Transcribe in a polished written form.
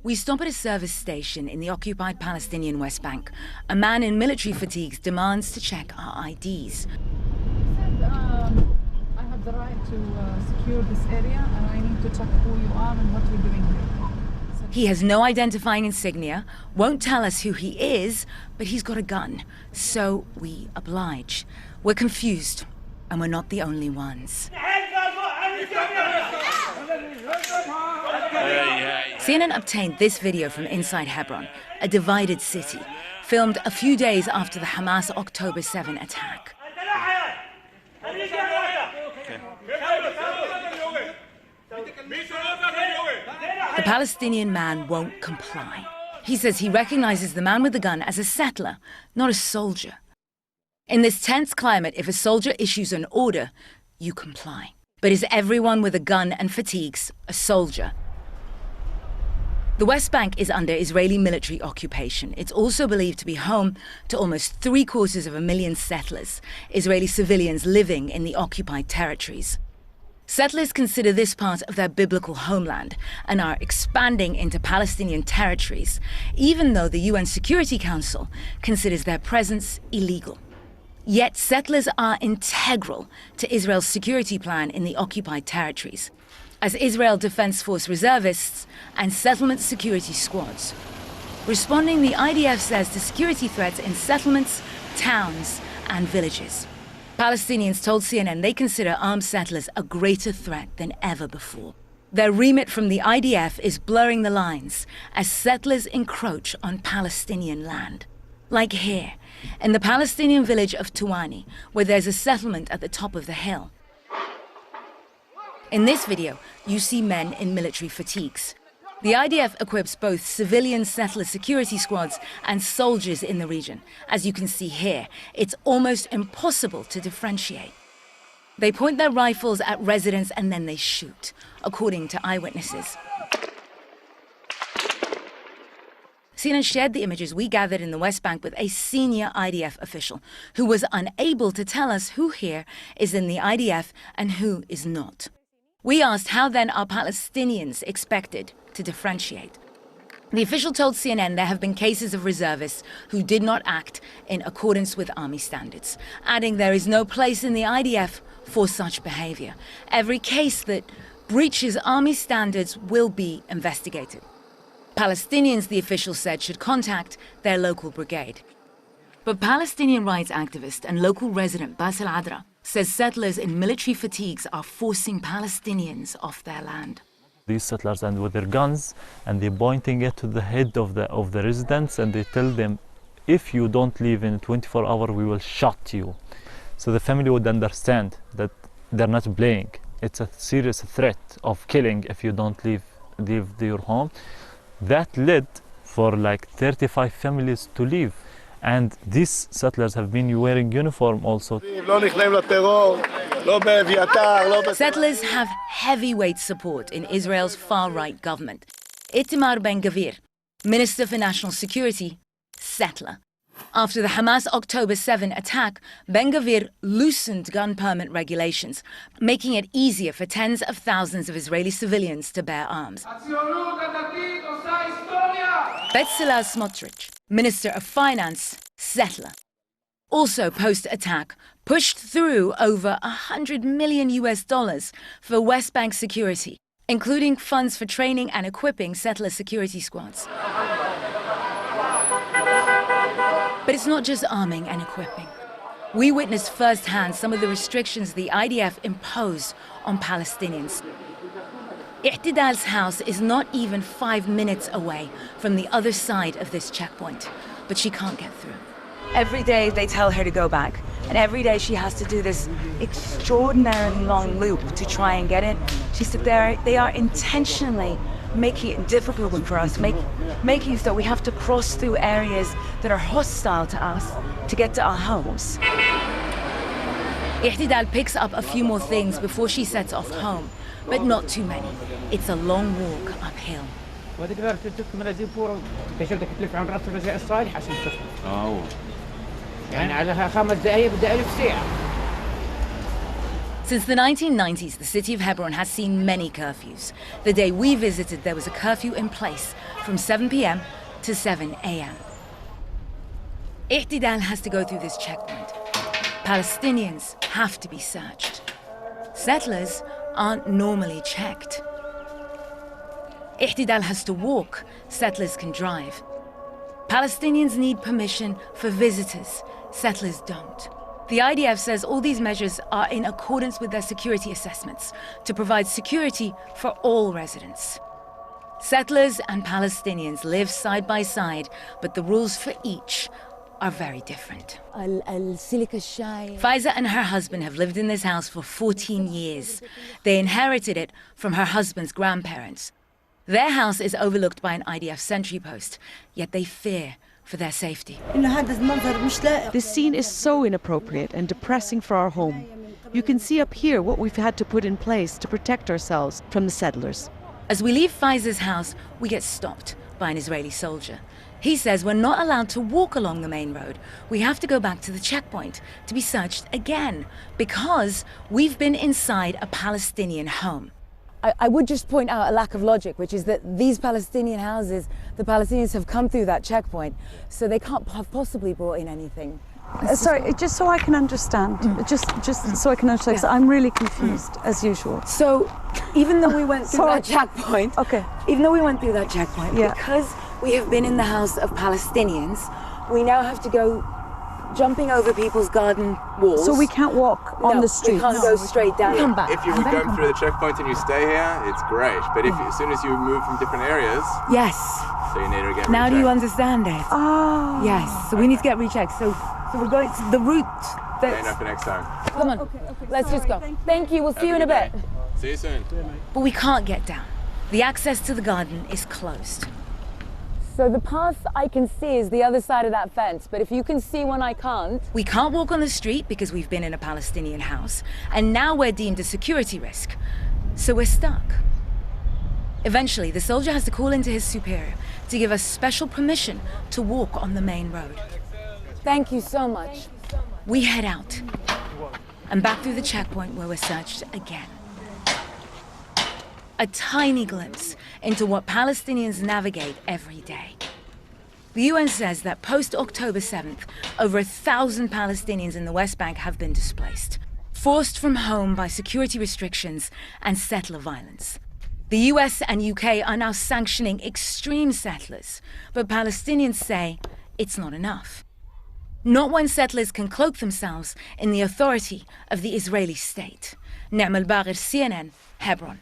We stop at a service station in the occupied Palestinian West Bank. A man in military fatigues demands to check our IDs. I have the right to secure this area, and I need to check who you are and what you're doing here. He has no identifying insignia, won't tell us who he is, but he's got a gun, so we oblige. We're confused, and we're not the only ones. CNN obtained this video from inside Hebron, a divided city, filmed a few days after the Hamas October 7 attack. The Palestinian man won't comply. He says he recognizes the man with the gun as a settler, not a soldier. In this tense climate, if a soldier issues an order, you comply. But is everyone with a gun and fatigues a soldier? The West Bank is under Israeli military occupation. It's also believed to be home to almost 750,000 settlers, Israeli civilians living in the occupied territories. Settlers consider this part of their biblical homeland and are expanding into Palestinian territories, even though the UN Security Council considers their presence illegal. Yet settlers are integral to Israel's security plan in the occupied territories, as Israel Defense Force reservists and settlement security squads. Responding, the IDF says, to security threats in settlements, towns, and villages. Palestinians told CNN they consider armed settlers a greater threat than ever before. Their remit from the IDF is blurring the lines as settlers encroach on Palestinian land. Like here, in the Palestinian village of Tuwani, where there's a settlement at the top of the hill. In this video, you see men in military fatigues. The IDF equips both civilian settler security squads and soldiers in the region. As you can see here, it's almost impossible to differentiate. They point their rifles at residents and then they shoot, according to eyewitnesses. CNN shared the images we gathered in the West Bank with a senior IDF official who was unable to tell us who here is in the IDF and who is not. We asked how then are Palestinians expected to differentiate. The official told CNN there have been cases of reservists who did not act in accordance with army standards, adding there is no place in the IDF for such behavior. Every case that breaches army standards will be investigated. Palestinians, the official said, should contact their local brigade. But Palestinian rights activist and local resident Basil Adra says settlers in military fatigues are forcing Palestinians off their land. These settlers and with their guns, and they're pointing it to the head of the residents, and they tell them, if you don't leave in 24 hours, we will shot you. So the family would understand that they're not playing. It's a serious threat of killing if you don't leave your home. That led for like 35 families to leave. And these settlers have been wearing uniform also. Settlers have heavyweight support in Israel's far-right government. Itamar Ben-Gvir, Minister for National Security, settler. After the Hamas October 7 attack, Ben-Gvir loosened gun permit regulations, making it easier for tens of thousands of Israeli civilians to bear arms. Bezalel Smotrich, Minister of Finance, settler. Also post-attack, pushed through over $100 million for West Bank security, including funds for training and equipping settler security squads. But it's not just arming and equipping. We witnessed firsthand some of the restrictions the IDF impose on Palestinians. I'tidal's house is not even 5 minutes away from the other side of this checkpoint, but she can't get through. Every day they tell her to go back, and every day she has to do this extraordinarily long loop to try and get in. She said they are intentionally making it difficult for us, making so we have to cross through areas that are hostile to us to get to our homes. I'tidal picks up a few more things before she sets off home, but not too many. It's a long walk uphill. Since the 1990s, the city of Hebron has seen many curfews. The day we visited, there was a curfew in place from 7 p.m. to 7 a.m. Ihtidal has to go through this checkpoint. Palestinians have to be searched. Settlers aren't normally checked. Ihtidal has to walk, settlers can drive. Palestinians need permission for visitors, settlers don't. The IDF says all these measures are in accordance with their security assessments to provide security for all residents. Settlers and Palestinians live side by side, but the rules for each are very different. Faiza and her husband have lived in this house for 14 years. They inherited it from her husband's grandparents. Their house is overlooked by an IDF sentry post, yet they fear for their safety. This scene is so inappropriate and depressing for our home. You can see up here what we've had to put in place to protect ourselves from the settlers. As we leave Faiza's house, we get stopped by an Israeli soldier. He says we're not allowed to walk along the main road. We have to go back to the checkpoint to be searched again because we've been inside a Palestinian home. I would just point out a lack of logic, which is that these Palestinian houses, the Palestinians have come through that checkpoint, so they can't have possibly brought in anything. Sorry, just so I can understand, just so I can understand, 'cause I'm really confused, as usual. So, even though we went through that checkpoint, Yeah. because we have been in the house of Palestinians, we now have to go jumping over people's garden walls. So we can't walk on the street. We can't go straight down. Come back. If you were going through the checkpoint and you stay here, it's great. But if as soon as you move from different areas, Yes. so you need to get Now do you rechecked. understand it? Oh. Yes. So we need to get rechecked. So we're going to the route. Stay enough for next time. Come on. Let's just go. Thank you. We'll see you in a bit. See you soon. But we can't get down. The access to the garden is closed. So the path I can see is the other side of that fence, but if you can see one I can't. We can't walk on the street because we've been in a Palestinian house, and now we're deemed a security risk. So we're stuck. Eventually, the soldier has to call into his superior to give us special permission to walk on the main road. Thank you so much. We head out and back through the checkpoint where we're searched again. A tiny glimpse into what Palestinians navigate every day. The UN says that post-October 7th, over 1,000 Palestinians in the West Bank have been displaced, forced from home by security restrictions and settler violence. The US and UK are now sanctioning extreme settlers, but Palestinians say it's not enough. Not when settlers can cloak themselves in the authority of the Israeli state. Nima Elbagir, CNN, Hebron.